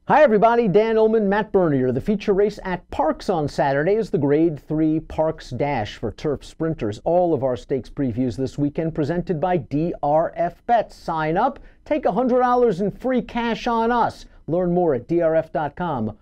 Hi everybody, Dan Illman, Matt Bernier. The feature race at Parx on Saturday is the Grade 3 Parx Dash for turf sprinters. All of our stakes previews this weekend presented by DRFTV. Sign up, take $100 in free cash on us. Learn more at drf.com/bet.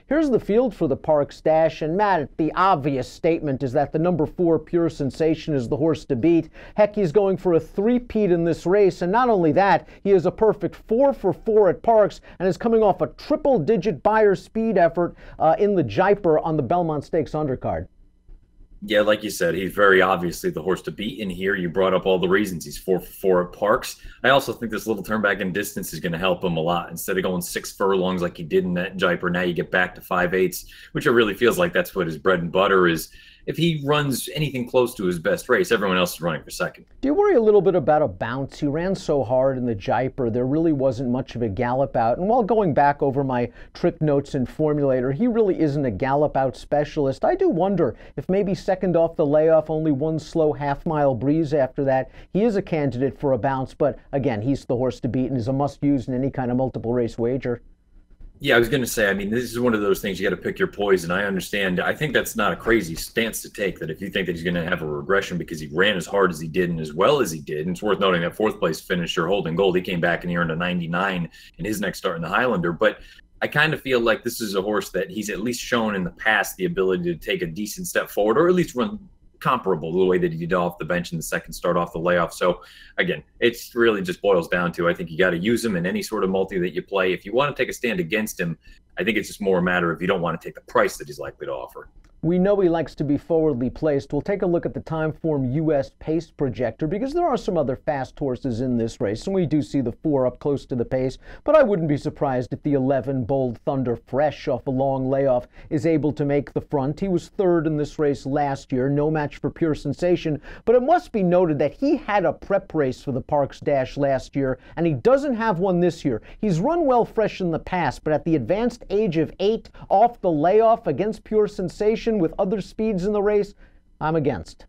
Here's the field for the Parx Dash, and Matt, the obvious statement is that the number 4 Pure Sensation is the horse to beat. Heck, he's going for a three-peat in this race, and not only that, he is a perfect 4 for 4 at Parx and is coming off a triple-digit Beyer speed effort in the Jaipur on the Belmont Stakes undercard. Yeah, like you said, he's very obviously the horse to beat in here. You brought up all the reasons. He's 4 for 4 at Parx. I also think this little turn back in distance is going to help him a lot. Instead of going 6 furlongs like he did in that Jaipur, now you get back to 5/8, which it really feels like that's what his bread and butter is. If he runs anything close to his best race, everyone else is running for second. Do you worry a little bit about a bounce? He ran so hard in the Jaipur, there really wasn't much of a gallop out. And while going back over my trick notes and formulator, he really isn't a gallop out specialist. I do wonder if maybe second off the layoff, only one slow half-mile breeze after that, he is a candidate for a bounce. But again, he's the horse to beat and is a must-use in any kind of multiple race wager. Yeah, I was going to say, I mean, this is one of those things you got to pick your poison. I understand. I think that's not a crazy stance to take, that if you think that he's going to have a regression because he ran as hard as he did and as well as he did, and it's worth noting that fourth place finisher Holding Gold, he came back and he earned a 99 in his next start in the Highlander. But I kind of feel like this is a horse that he's at least shown in the past the ability to take a decent step forward, or at least run comparable to the way that he did off the bench in the second start off the layoff. So again, it's really just boils down to, I think you got to use him in any sort of multi that you play. If you want to take a stand against him, I think it's just more a matter of you don't want to take the price that he's likely to offer. We know he likes to be forwardly placed. We'll take a look at the Timeform US pace projector because there are some other fast horses in this race, and we do see the 4 up close to the pace, but I wouldn't be surprised if the 11 Bold Thunder, fresh off a long layoff, is able to make the front. He was 3rd in this race last year, no match for Pure Sensation, but it must be noted that he had a prep race for the Parx Dash last year, and he doesn't have one this year. He's run well fresh in the past, but at the advanced age of 8, off the layoff against Pure Sensation, with other speeds in the race, I'm against.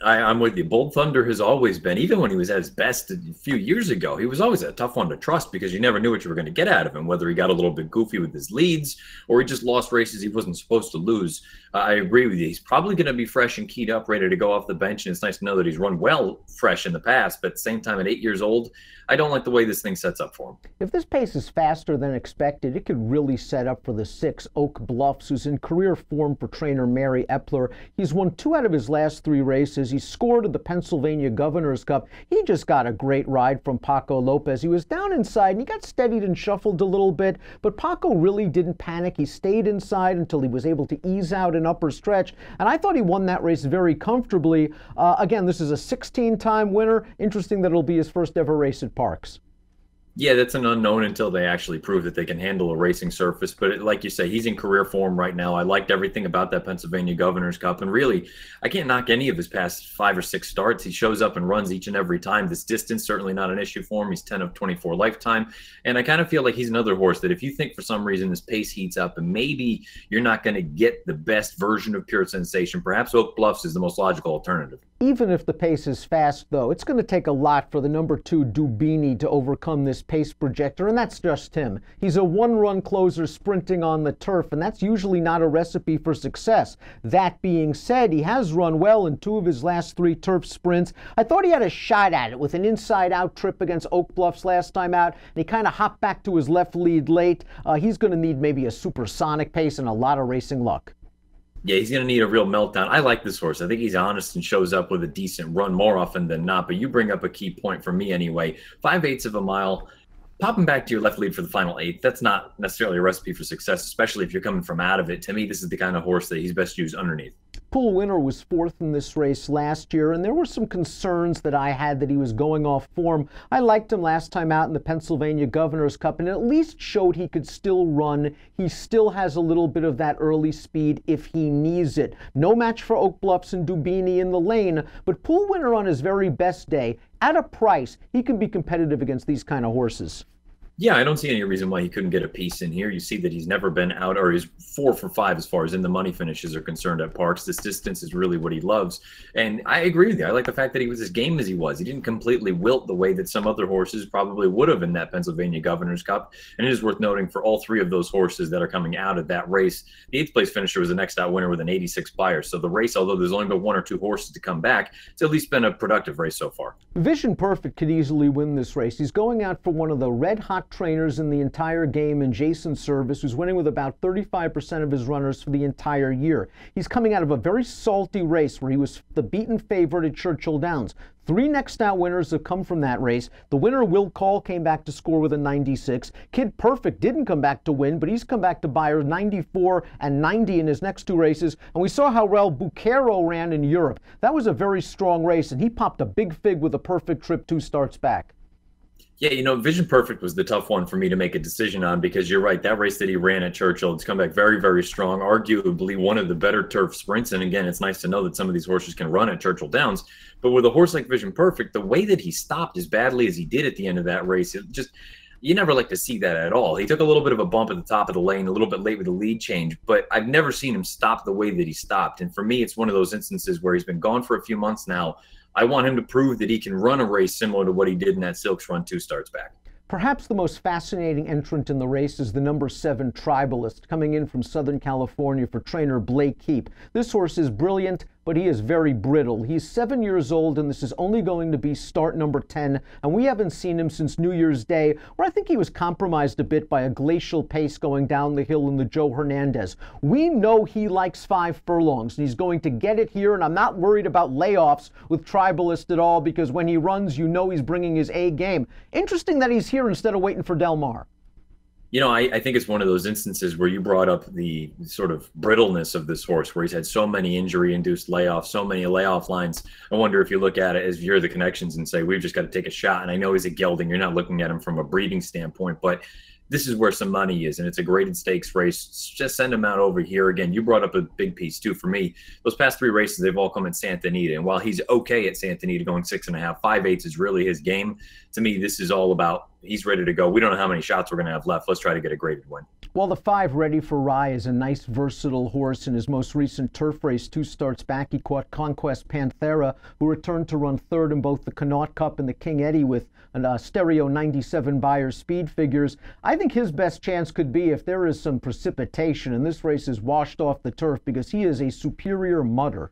I'm with you. Bold Thunder has always been, even when he was at his best a few years ago, he was always a tough one to trust because you never knew what you were going to get out of him, whether he got a little bit goofy with his leads or he just lost races he wasn't supposed to lose. I agree with you. He's probably going to be fresh and keyed up, ready to go off the bench, and it's nice to know that he's run well fresh in the past, but at the same time, at 8 years old, I don't like the way this thing sets up for him. If this pace is faster than expected, it could really set up for the 6 Oak Bluffs, who's in career form for trainer Mary Epler. He's won 2 out of his last 3 races. He scored at the Pennsylvania Governor's Cup. He just got a great ride from Paco Lopez. He was down inside and he got steadied and shuffled a little bit, but Paco really didn't panic. He stayed inside until he was able to ease out an upper stretch, and I thought he won that race very comfortably. Again, this is a 16-time winner. Interesting that it'll be his first ever race at Parx. Yeah, that's an unknown until they actually prove that they can handle a racing surface. But like you say, he's in career form right now. I liked everything about that Pennsylvania Governor's Cup. And really, I can't knock any of his past 5 or 6 starts. He shows up and runs each and every time. This distance, certainly not an issue for him. He's 10 of 24 lifetime. And I kind of feel like he's another horse that if you think for some reason this pace heats up and maybe you're not going to get the best version of Pure Sensation, perhaps Oak Bluffs is the most logical alternative. Even if the pace is fast, though, it's going to take a lot for the number 2 Dubini to overcome this pace projector, and that's just him. He's a one-run closer sprinting on the turf, and that's usually not a recipe for success. That being said, he has run well in 2 of his last 3 turf sprints. I thought he had a shot at it with an inside-out trip against Oak Bluffs last time out, and he kind of hopped back to his left lead late. He's going to need maybe a supersonic pace and a lot of racing luck. Yeah, he's going to need a real meltdown. I like this horse. I think he's honest and shows up with a decent run more often than not. But you bring up a key point for me anyway. 5/8 of a mile. Popping back to your left lead for the final 8, that's not necessarily a recipe for success, especially if you're coming from out of it. To me, this is the kind of horse that he's best used underneath. Pool Winner was 4th in this race last year, and there were some concerns that I had that he was going off form. I liked him last time out in the Pennsylvania Governor's Cup, and at least showed he could still run. He still has a little bit of that early speed if he needs it. No match for Oak Bluffs and Dubini in the lane, but Pool Winner on his very best day, at a price, he can be competitive against these kind of horses. Yeah, I don't see any reason why he couldn't get a piece in here. You see that he's never been out, or he's 4 for 5 as far as in the money finishes are concerned at Parx. This distance is really what he loves. And I agree with you. I like the fact that he was as game as he was. He didn't completely wilt the way that some other horses probably would have in that Pennsylvania Governor's Cup. And it is worth noting for all three of those horses that are coming out of that race, the 8th place finisher was the next out winner with an 86 buyer. So the race, although there's only been 1 or 2 horses to come back, it's at least been a productive race so far. Vision Perfect could easily win this race. He's going out for one of the red-hot trainers in the entire game in Jason Service, who's winning with about 35% of his runners for the entire year. He's coming out of a very salty race where he was the beaten favorite at Churchill Downs. 3 next out winners have come from that race. The winner, Will Call, came back to score with a 96. Kid Perfect didn't come back to win, but he's come back to buy 94 and 90 in his next 2 races. And we saw how well Bucaro ran in Europe. That was a very strong race, and he popped a big fig with a perfect trip 2 starts back. Yeah, you know, Vision Perfect was the tough one for me to make a decision on because you're right. That race that he ran at Churchill, it's come back very, very strong, arguably one of the better turf sprints. And again, it's nice to know that some of these horses can run at Churchill Downs. But with a horse like Vision Perfect, the way that he stopped as badly as he did at the end of that race, it just, you never like to see that at all. He took a little bit of a bump at the top of the lane, a little bit late with the lead change, but I've never seen him stop the way that he stopped. And for me, it's one of those instances where he's been gone for a few months now. I want him to prove that he can run a race similar to what he did in that Silks Run 2 starts back. Perhaps the most fascinating entrant in the race is the number 7 Tribalist, coming in from Southern California for trainer Blake Heap. This horse is brilliant, but he is very brittle. He's 7 years old, and this is only going to be start number 10, and we haven't seen him since New Year's Day, where I think he was compromised a bit by a glacial pace going down the hill in the Joe Hernandez. We know he likes 5 furlongs, and he's going to get it here, and I'm not worried about layoffs with Tribalist at all, because when he runs, you know he's bringing his A game. Interesting that he's here instead of waiting for Del Mar. You know, I think it's one of those instances where you brought up the sort of brittleness of this horse, where he's had so many injury-induced layoffs, so many layoff lines. I wonder if you look at it as you're the connections and say, we've just got to take a shot. And I know he's a gelding. You're not looking at him from a breeding standpoint, but this is where some money is, and it's a graded stakes race. Just send him out over here. Again, you brought up a big piece, too, for me. Those past 3 races, they've all come at Santa Anita, and while he's okay at Santa Anita going 6.5, 5/8 is really his game. To me, this is all about he's ready to go. We don't know how many shots we're going to have left. Let's try to get a graded win. Well, the 5 Ready for Rye is a nice, versatile horse. In his most recent turf race, 2 starts back, he caught Conquest Panthera, who returned to run 3rd in both the Connaught Cup and the King Eddie with a stereo 97 Beyer speed figures. I think his best chance could be if there is some precipitation and this race is washed off the turf, because he is a superior mudder.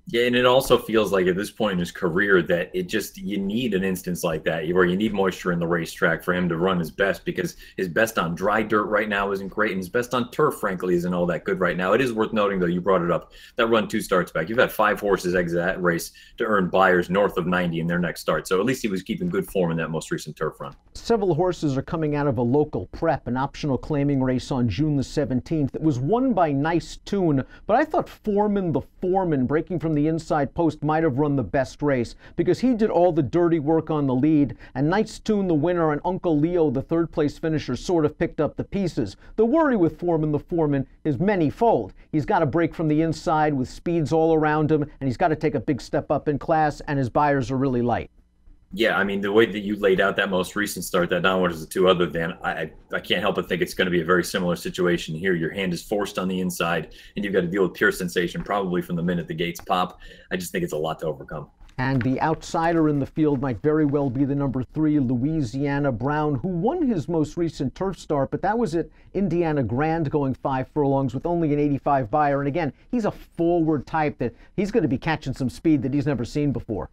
Yeah, and it also feels like at this point in his career that it just, you need an instance like that where you need moisture in the racetrack for him to run his best, because his best on dry dirt right now isn't great, and his best on turf, frankly, isn't all that good right now. It is worth noting, though, you brought it up, that run 2 starts back. You've had 5 horses exit that race to earn buyers north of 90 in their next start. So at least he was keeping good form in that most recent turf run. Several horses are coming out of a local prep, an optional claiming race on June the 17th. It was won by Nice Tune, but I thought Foreman the Foreman, breaking from the inside post, might have run the best race, because he did all the dirty work on the lead, and Nice Tune, the winner, and Uncle Leo, the 3rd place finisher, sort of picked up the pieces. The worry with Foreman the Foreman is many-fold. He's got to break from the inside with speeds all around him, and he's got to take a big step up in class, and his buyers are really light. Yeah, I mean, the way that you laid out that most recent start, that not what is the 2 other than, I can't help but think it's going to be a very similar situation here. Your hand is forced on the inside, and you've got to deal with pure sensation probably from the minute the gates pop. I just think it's a lot to overcome. And the outsider in the field might very well be the number 3, Louisiana Brown, who won his most recent turf start, but that was at Indiana Grand going 5 furlongs with only an 85 buyer. And again, he's a forward type that he's going to be catching some speed that he's never seen before.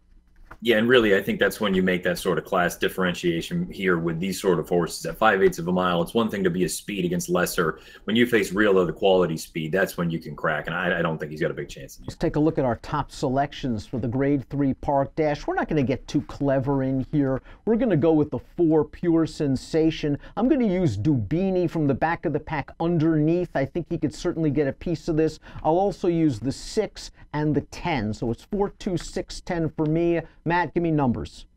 Yeah, and really, I think that's when you make that sort of class differentiation here with these sort of horses. At 5/8 of a mile, it's one thing to be a speed against lesser. When you face real other quality speed, that's when you can crack, and I don't think he's got a big chance. Let's take a look at our top selections for the Grade 3 Parx Dash. We're not going to get too clever in here. We're going to go with the 4 Pure Sensation. I'm going to use Dubini from the back of the pack underneath. I think he could certainly get a piece of this. I'll also use the 6 and the 10. So it's 4, 2, 6, 10 for me. Matt, give me numbers.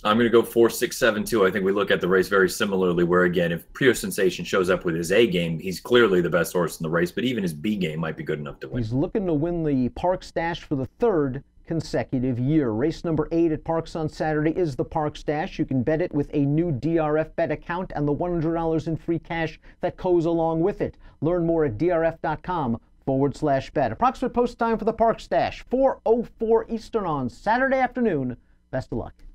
I'm going to go 4, 6, 7, 2. I think we look at the race very similarly, where, again, if Pure Sensation shows up with his A game, he's clearly the best horse in the race, but even his B game might be good enough to win. He's looking to win the Parx Dash for the 3rd consecutive year. Race number 8 at Parx on Saturday is the Parx Dash. You can bet it with a new DRF bet account and the $100 in free cash that goes along with it. Learn more at drf.com/bet. Approximate post time for the Parx Dash, 4:04 Eastern on Saturday afternoon. Best of luck.